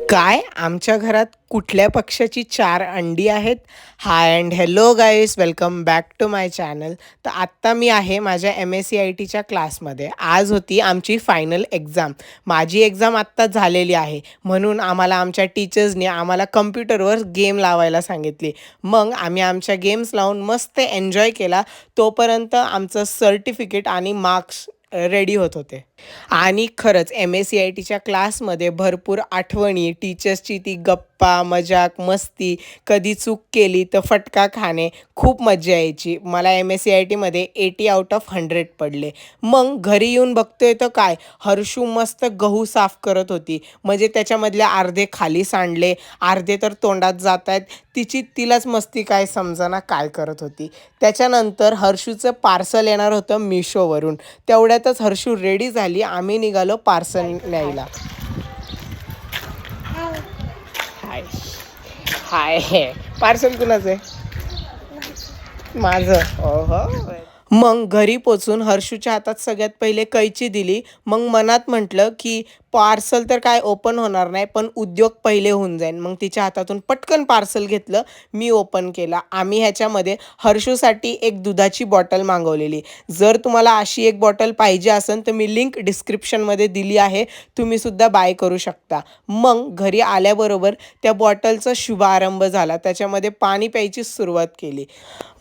काय आमच्या घरात कुठल्या पक्षाची 4 अंडी आहेत? Hi and hello guys, welcome back to my channel. तर आत्ता मी आहे माझ्या MSCITच्या क्लासमध्ये. आज होती आमची फायनल एक्झाम. माझी एक्झाम आत्ता झालेली आहे, म्हणून आम्हाला आमच्या टीचर्सने आम्हाला कम्प्युटरवर गेम लावायला सांगितली. मग आम्ही आमच्या गेम्स लावून मस्त एन्जॉय केला. तोपर्यंत आमचं सर्टिफिकेट आणि मार्क्स रेडी होत होते. आणि खरंच MSCITच्या क्लासमध्ये भरपूर आठवणी, टीचर्सची ती गप्पा, मजाक, मस्ती, कधी चूक केली तर फटका खाणे, खूप मज्जा यायची. मला MSCITमध्ये 80 आउट ऑफ 100 पडले. मग घरी येऊन बघतोय तर काय, हर्षू मस्त गहू साफ करत होती. म्हणजे त्याच्यामधले अर्धे खाली सांडले, अर्धे तर तोंडात जात आहेत. तिलाच मस्ती काय समजना काय करत होती. त्याच्यानंतर हर्षूचं पार्सल येणार होतं मिशोवरून. तेवढ्यातच हर्षू रेडी झाली. आम्ही निघालो पार्सल न्यायला. हाय हाय, पार्सल कुणाचं आहे? माझं. ओहो. मग घरी पोचून हर्षूच्या हातात सगळ्यात पहिले कैची दिली. मग मनात म्हटलं की पार्सल तर काय ओपन होणार नाही, पण उद्योग पहिले होऊन जाईल. मग तिच्या हातातून पटकन पार्सल घेतलं, मी ओपन केला. आम्ही ह्याच्यामध्ये हर्षूसाठी एक दुधाची बॉटल मागवलेली. जर तुम्हाला अशी एक बॉटल पाहिजे असेल तर मी लिंक डिस्क्रिप्शनमध्ये दिली आहे, तुम्हीसुद्धा बाय करू शकता. मग घरी आल्याबरोबर त्या बॉटलचा शुभारंभ झाला, त्याच्यामध्ये पाणी प्यायची सुरुवात केली.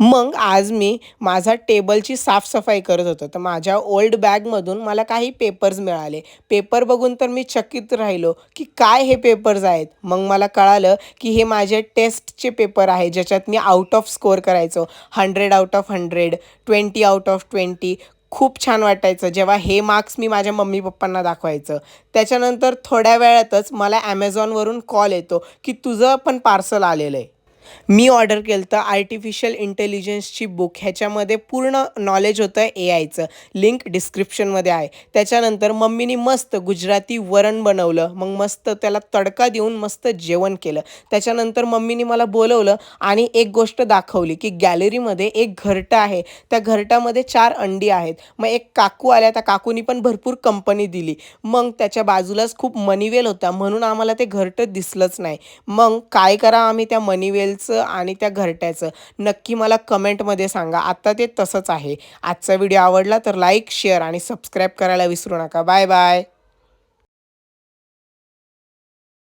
मग आज मी माझा टेबलची साफसफाई करत होतो, तर माझ्या ओल्ड बॅगमधून मला काही पेपर्स मिळाले. पेपर बघून तर मी चकित राहिलो की काय हे पेपर्स आहेत. मग मला कळालं की हे माझे टेस्टचे पेपर आहे, ज्याच्यात मी आउट ऑफ स्कोअर करायचो. 100 आउट ऑफ 100, 20 आउट ऑफ 20. खूप छान वाटायचं जेव्हा हे मार्क्स मी माझ्या मम्मी पप्पांना दाखवायचं. त्याच्यानंतर थोड्या वेळातच मला ॲमेझॉनवरून कॉल येतो की तुझं पण पार्सल आलेलं आहे. मी ऑर्डर केलं तर आर्टिफिशियल इंटेलिजन्सची बुक. ह्याच्यामध्ये पूर्ण नॉलेज होतं AIचं. लिंक डिस्क्रिप्शनमध्ये आहे. त्याच्यानंतर मम्मीनी मस्त गुजराती वरण बनवलं. मग मस्त त्याला तडका देऊन मस्त जेवण केलं. त्याच्यानंतर मम्मीनी मला बोलवलं आणि एक गोष्ट दाखवली की गॅलरीमध्ये एक घरटं आहे. त्या घरटामध्ये 4 अंडी आहेत. मग एक काकू आल्या, त्या काकूनी पण भरपूर कंपनी दिली. मग त्याच्या बाजूलाच खूप मनीवेल होता, म्हणून आम्हाला ते घरटं दिसलंच नाही. मग काय करा आम्ही त्या मनीवेलचं आणि त्या घरट्याचं, नक्की मला कमेंटमध्ये सांगा. आता ते तसंच आहे. आजचा व्हिडिओ आवडला तर लाईक, शेअर आणि सबस्क्राईब करायला विसरू नका. Bye bye.